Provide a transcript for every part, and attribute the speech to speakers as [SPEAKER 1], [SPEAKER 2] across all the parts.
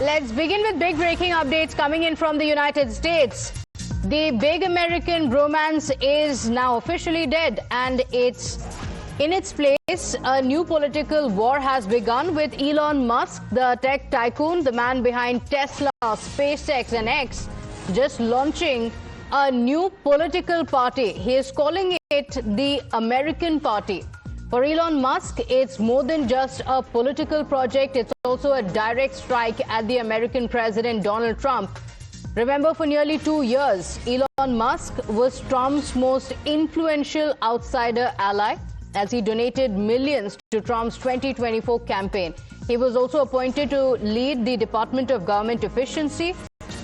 [SPEAKER 1] Let's begin with big breaking updates coming in from the United States. The big American bromance is now officially dead, and in its place, a new political war has begun with Elon Musk, the tech tycoon, the man behind Tesla, SpaceX and X, just launching a new political party. He is calling it the American Party. For Elon Musk, it's more than just a political project. It's also a direct strike at the American president, Donald Trump. Remember, for nearly 2 years, Elon Musk was Trump's most influential outsider ally as he donated millions to Trump's 2024 campaign. He was also appointed to lead the Department of Government Efficiency,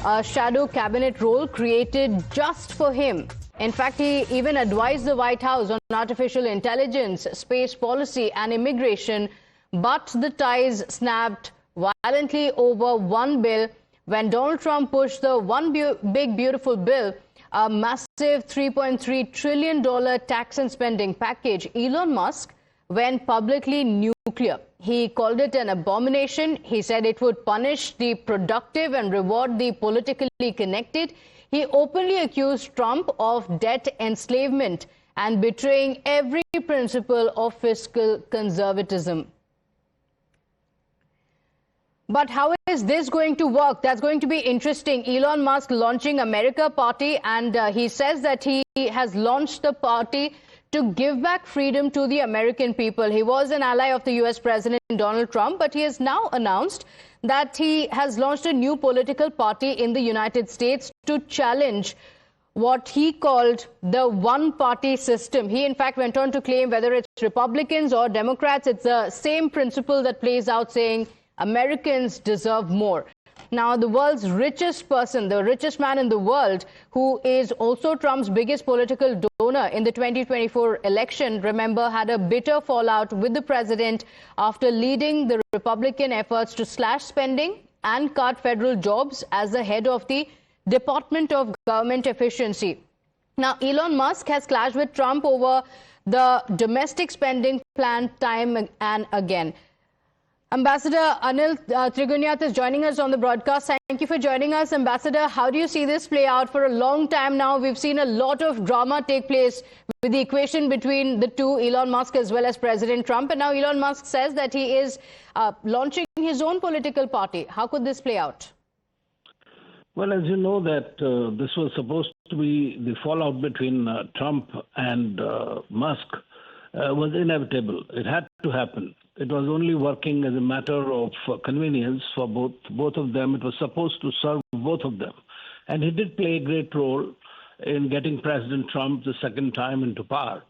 [SPEAKER 1] a shadow cabinet role created just for him. In fact, he even advised the White House on artificial intelligence, space policy and immigration. But the ties snapped violently over one bill when Donald Trump pushed the One Big Beautiful Bill, a massive $3.3 trillion tax and spending package. Elon Musk went publicly nuclear. He called it an abomination. He said it would punish the productive and reward the politically connected. He openly accused Trump of debt enslavement and betraying every principle of fiscal conservatism. But how is this going to work? That's going to be interesting. Elon Musk launching America Party, and he says that he has launched the party to give back freedom to the American people. He was an ally of the US President Donald Trump, but he has now announced that he has launched a new political party in the United States to challenge what he called the one-party system. He, in fact, went on to claim whether it's Republicans or Democrats, it's the same principle that plays out, saying Americans deserve more. Now, the world's richest person, the richest man in the world, who is also Trump's biggest political donor in the 2024 election, remember, had a bitter fallout with the president after leading the Republican efforts to slash spending and cut federal jobs as the head of the Department of Government Efficiency. Now, Elon Musk has clashed with Trump over the domestic spending plan time and again. Ambassador Anil Trigunyat is joining us on the broadcast. Thank you for joining us, Ambassador. How do you see this play out? For a long time now, we've seen a lot of drama take place with the equation between the two, Elon Musk as well as President Trump. And now Elon Musk says that he is launching his own political party. How could this play out?
[SPEAKER 2] Well, as you know, that this was supposed to be the fallout between Trump and Musk was inevitable. It had to happen. It was only working as a matter of convenience for both of them. It was supposed to serve both of them. And he did play a great role in getting President Trump the second time into power.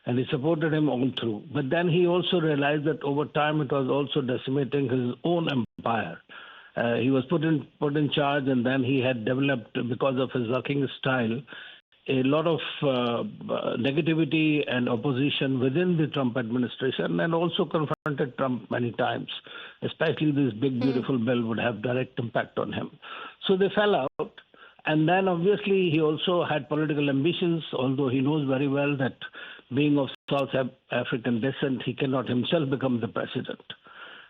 [SPEAKER 2] And he supported him all through. But then he also realized that over time it was also decimating his own empire. He was put in charge, and then he had developed, because of his working style, a lot of negativity and opposition within the Trump administration, and also confronted Trump many times. Especially this big, beautiful bill would have direct impact on him. So they fell out. And then obviously he also had political ambitions, although he knows very well that being of South African descent, he cannot himself become the president.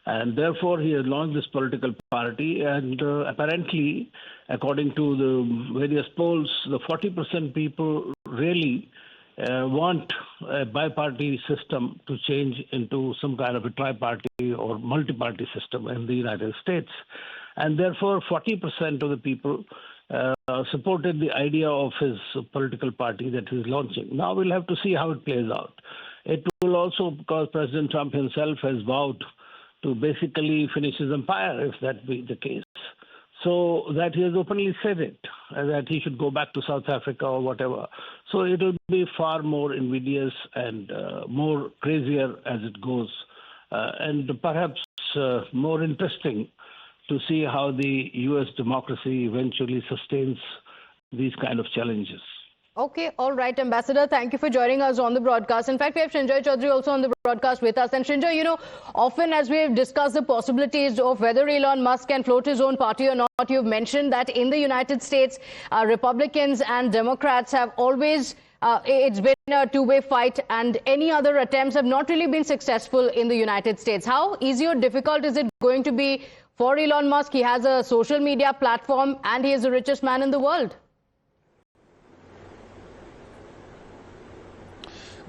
[SPEAKER 2] And therefore, he has launched this political party. And apparently, according to the various polls, the 40% people really want a bi-party system to change into some kind of a tri-party or multi-party system in the United States. And therefore, 40% of the people supported the idea of his political party that he's launching. Now we'll have to see how it plays out. It will also, because President Trump himself has vowed to basically finish his empire, if that be the case. So that he has openly said it, that he should go back to South Africa or whatever. So it will be far more invidious and more crazier as it goes, and perhaps more interesting to see how the U.S. democracy eventually sustains these kind of challenges.
[SPEAKER 1] Okay, all right, Ambassador. Thank you for joining us on the broadcast. In fact, we have Srinjoy Chaudhary also on the broadcast with us. And Srinjoy, you know, often as we've discussed the possibilities of whether Elon Musk can float his own party or not, you've mentioned that in the United States, Republicans and Democrats have always it's been a two-way fight, and any other attempts have not really been successful in the United States. How easy or difficult is it going to be For Elon Musk, he has a social media platform and he is the richest man in the world.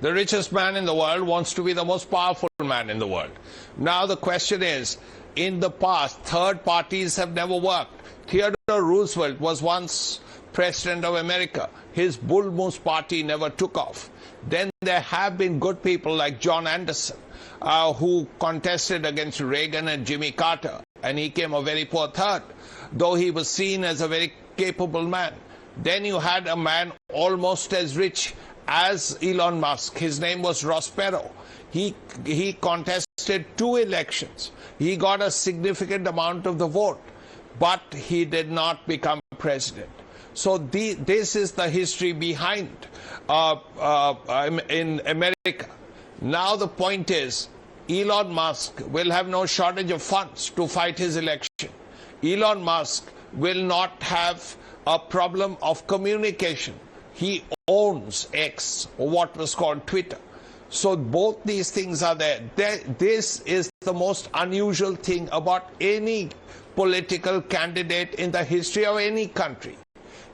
[SPEAKER 3] The richest man in the world wants to be the most powerful man in the world. Now the question is, in the past, third parties have never worked. Theodore Roosevelt was once president of America. His Bull Moose party never took off. Then there have been good people like John Anderson, who contested against Reagan and Jimmy Carter, and he came a very poor third, though he was seen as a very capable man. Then you had a man almost as rich as Elon Musk. His name was Ross Perot. He contested 2 elections. He got a significant amount of the vote, but he did not become president. So this is the history behind in America. Now the point is, Elon Musk will have no shortage of funds to fight his election. Elon Musk will not have a problem of communication. He owns X, or what was called Twitter. So both these things are there. This is the most unusual thing about any political candidate in the history of any country.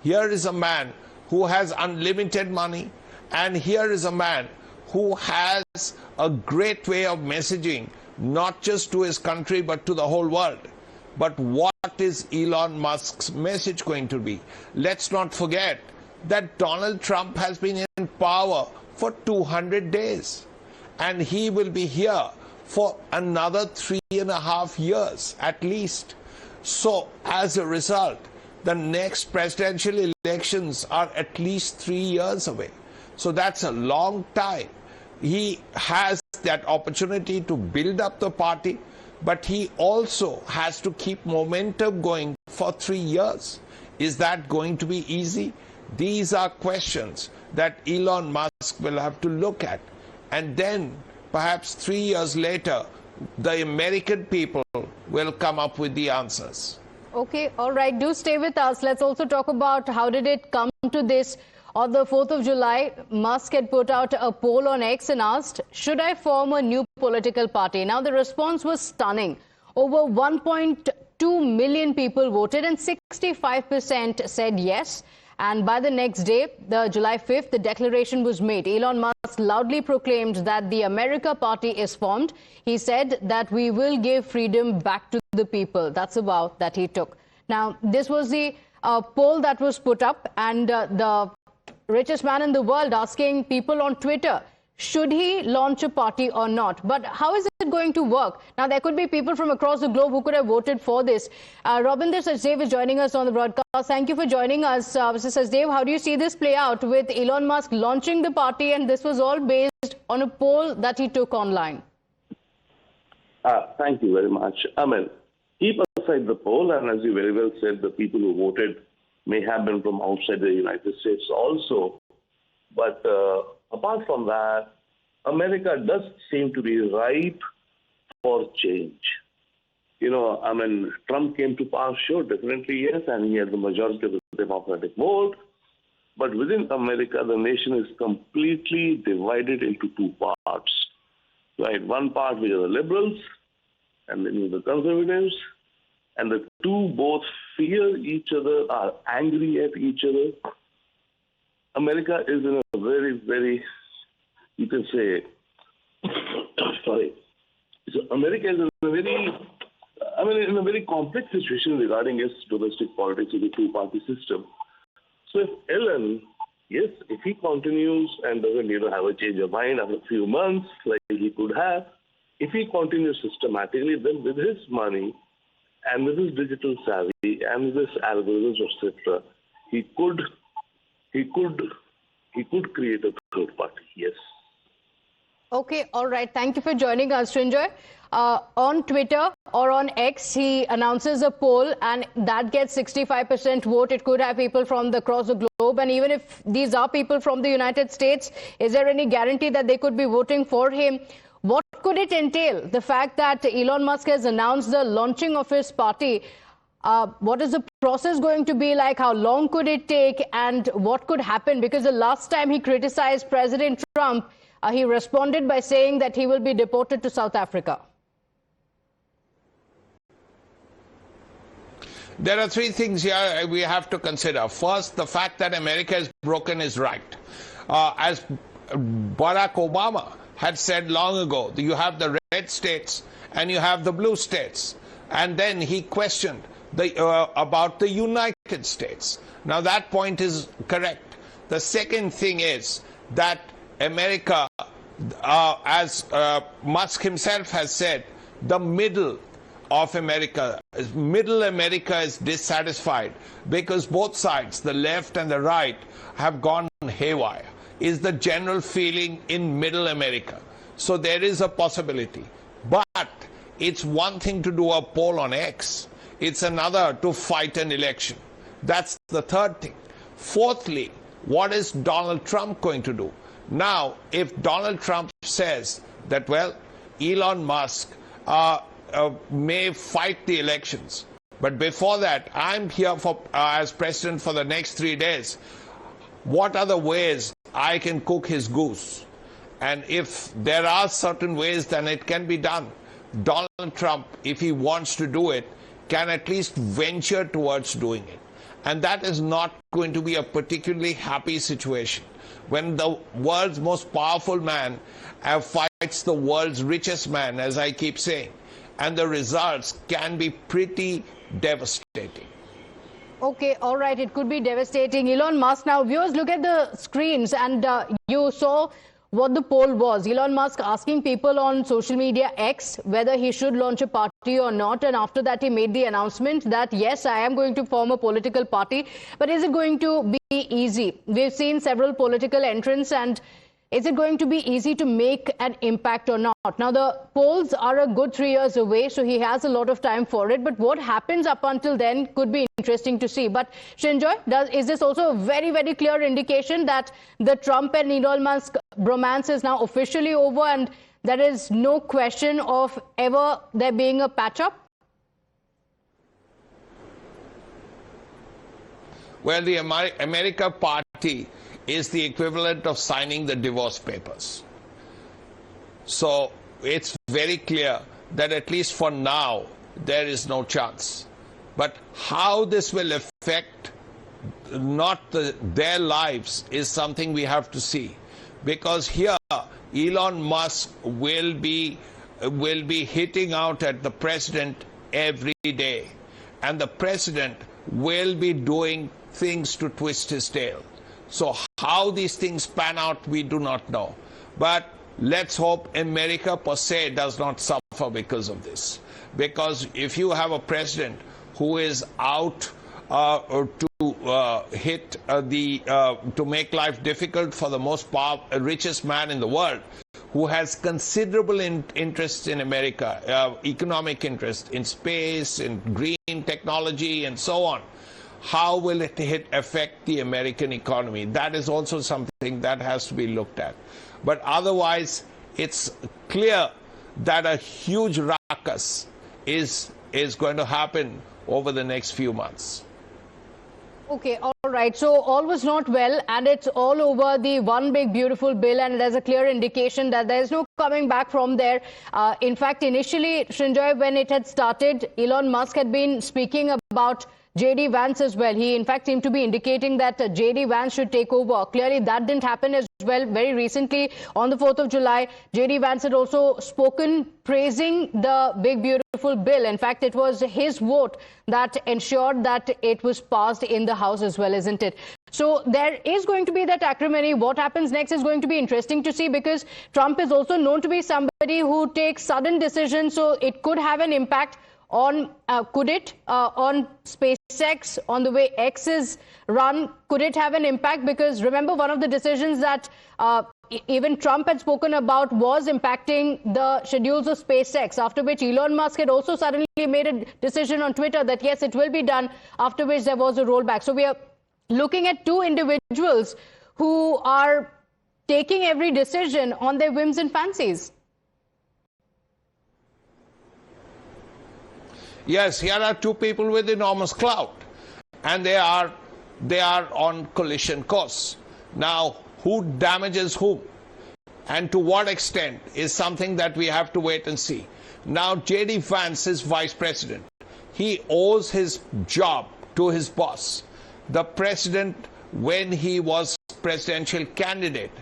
[SPEAKER 3] Here is a man who has unlimited money, and here is a man who has a great way of messaging, not just to his country, but to the whole world. But what is Elon Musk's message going to be? Let's not forget that Donald Trump has been in power for 200 days, and he will be here for another 3.5 years at least. So as a result, the next presidential elections are at least 3 years away. So that's a long time. He has that opportunity to build up the party, but he also has to keep momentum going for 3 years. Is that going to be easy? These are questions that Elon Musk will have to look at. And then perhaps 3 years later, the American people will come up with the answers.
[SPEAKER 1] Okay, all right. Do stay with us. Let's also talk about how did it come to this. On the 4th of July, Musk had put out a poll on X and asked, should I form a new political party? Now, the response was stunning. Over 1.2 million people voted and 65% said yes. And by the next day, the July 5th, the declaration was made. Elon Musk loudly proclaimed that the America Party is formed. He said that we will give freedom back to the people. That's a vow that he took. Now, this was the poll that was put up, and the richest man in the world asking people on Twitter, should he launch a party or not? But how is it going to work? Now, there could be people from across the globe who could have voted for this. Robinder Sachdev is joining us on the broadcast. Thank you for joining us, Mr. Sachdev. How do you see this play out with Elon Musk launching the party, and this was all based on a poll that he took online?
[SPEAKER 4] Thank you very much. Keep aside the poll, and as you very well said, the people who voted may have been from outside the United States also. But apart from that, America does seem to be ripe for change. Trump came to power, sure, definitely yes, and he had the majority of the Democratic vote. But within America, the nation is completely divided into 2 parts. Right, one part which are the liberals, and then the conservatives, and the 2 both fear each other, are angry at each other. America is in a very, very, you can say, sorry. So America is in a very complex situation regarding its domestic politics with the 2-party system. So if Elon, yes, if he continues and doesn't have a change of mind after a few months, like he could have, if he continues systematically, then with his money and with his digital savvy and with his algorithms, etc., he could create a third party, yes.
[SPEAKER 1] Okay, all right. Thank you for joining us, Srinjoy. On Twitter or on X, he announces a poll, and that gets 65% vote. It could have people from across the globe. And even if these are people from the United States, is there any guarantee that they could be voting for him? What could it entail? The fact that Elon Musk has announced the launching of his party. What is the process going to be like? How long could it take? And what could happen? Because the last time he criticized President Trump, he responded by saying that he will be deported to South Africa.
[SPEAKER 3] There are three things here we have to consider. First, the fact that America is broken is right. As Barack Obama had said long ago, you have the red states and you have the blue states. And then he questioned about the United States. Now that point is correct. The second thing is that America, as Musk himself has said, the middle of America, middle America is dissatisfied because both sides, the left and the right, have gone haywire, is the general feeling in middle America. So there is a possibility. But it's one thing to do a poll on X. It's another to fight an election. That's the third thing. Fourthly, what is Donald Trump going to do? Now, if Donald Trump says that, well, Elon Musk may fight the elections, but before that, I'm here for as president for the next 3 days. What are the ways I can cook his goose? And if there are certain ways, then it can be done. Donald Trump, if he wants to do it, can at least venture towards doing it. And that is not going to be a particularly happy situation. When the world's most powerful man fights the world's richest man, as I keep saying, and the results can be pretty devastating.
[SPEAKER 1] Okay, all right, it could be devastating. Elon Musk, now viewers, look at the screens and you saw what the poll was. Elon Musk asking people on social media X whether he should launch a party or not, and after that he made the announcement that yes, I am going to form a political party. But is it going to be easy? We've seen several political entrants, and is it going to be easy to make an impact or not? Now, the polls are a good 3 years away, so he has a lot of time for it. But what happens up until then could be interesting to see. But Srinjoy, is this also a very, very clear indication that the Trump and Elon Musk bromance is now officially over and there is no question of ever there being a patch-up?
[SPEAKER 3] Well, the America Party is the equivalent of signing the divorce papers. So it's very clear that at least for now, there is no chance. But how this will affect their lives is something we have to see. Because here, Elon Musk will be hitting out at the president every day. And the president will be doing things to twist his tail. So how these things pan out, we do not know. But let's hope America per se does not suffer because of this. Because if you have a president who is out to make life difficult for the most richest man in the world, who has considerable interest in America, economic interest in space, in green technology, and so on, how will it affect the American economy? That is also something that has to be looked at. But otherwise, it's clear that a huge ruckus is going to happen over the next few months.
[SPEAKER 1] Okay, all right. So all was not well, and it's all over the one big beautiful bill, and there's a clear indication that there's no coming back from there. In fact, initially, Srinjoy, when it had started, Elon Musk had been speaking about J.D. Vance as well. He, in fact, seemed to be indicating that J.D. Vance should take over. Clearly, that didn't happen as well. Very recently, on the 4th of July, J.D. Vance had also spoken praising the big, beautiful bill. In fact, it was his vote that ensured that it was passed in the House as well, isn't it? So there is going to be that acrimony. What happens next is going to be interesting to see, because Trump is also known to be somebody who takes sudden decisions. So it could have an impact on, on SpaceX, on the way X is run? Could it have an impact? Because remember, one of the decisions that even Trump had spoken about was impacting the schedules of SpaceX, after which Elon Musk had also suddenly made a decision on Twitter that yes, it will be done, after which there was a rollback. So we are looking at two individuals who are taking every decision on their whims and fancies.
[SPEAKER 3] Yes, here are two people with enormous clout, and they are on collision course. Now, who damages whom and to what extent is something that we have to wait and see. Now, J.D. Vance is vice president. He owes his job to his boss. The president, when he was presidential candidate,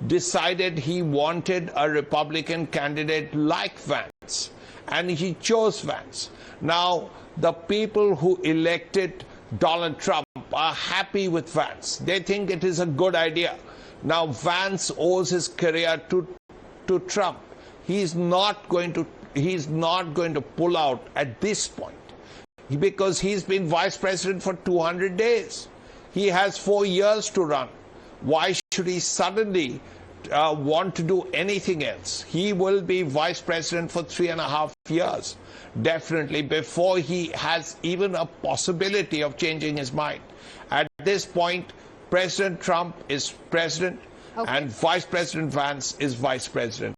[SPEAKER 3] decided he wanted a Republican candidate like Vance, and he chose Vance. Now, the people who elected Donald Trump are happy with Vance. They think it is a good idea. Now, Vance owes his career to Trump. He's not going to pull out at this point, because he's been vice president for 200 days. He has 4 years to run. Why should he suddenly want to do anything else? He will be vice president for 3.5 years, definitely, before he has even a possibility of changing his mind. At this point, President Trump is president, and Vice President Vance is vice president,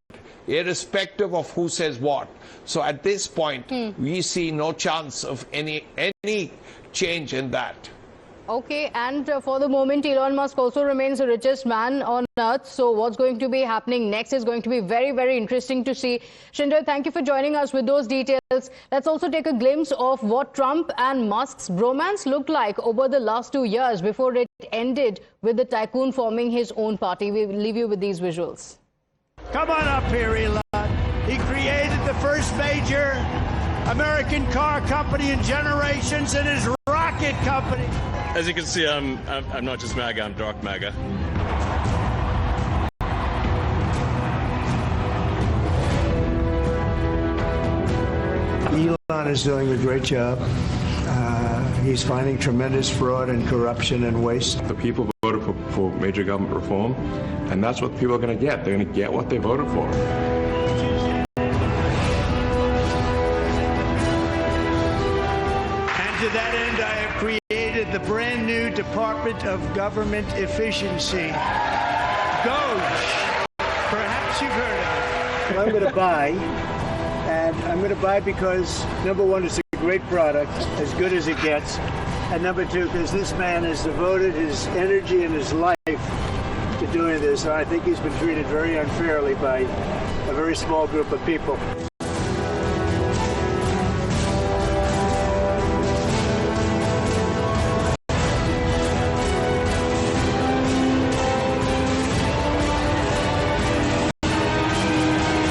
[SPEAKER 3] irrespective of who says what. So at this point, we see no chance of any change in that.
[SPEAKER 1] Okay, and for the moment, Elon Musk also remains the richest man on earth. So what's going to be happening next is going to be very, very interesting to see. Shinder, thank you for joining us with those details. Let's also take a glimpse of what Trump and Musk's bromance looked like over the last 2 years before it ended with the tycoon forming his own party. We will leave you with these visuals.
[SPEAKER 5] Come on up here, Elon. He created the first major American car company in generations and his rocket company.
[SPEAKER 6] As you can see, I'm not just MAGA, I'm dark MAGA.
[SPEAKER 5] Elon is doing a great job. He's finding tremendous fraud and corruption and waste.
[SPEAKER 7] The people voted for major government reform, and that's what people are going to get. They're going to get what they voted for.
[SPEAKER 5] And to that end, I have created the brand new Department of Government Efficiency. DOGE. Perhaps you've heard of it. I'm going to buy, and I'm going to buy because, number one, it's a great product, as good as it gets, and number two, because this man has devoted his energy and his life to doing this, and I think he's been treated very unfairly by a very small group of people.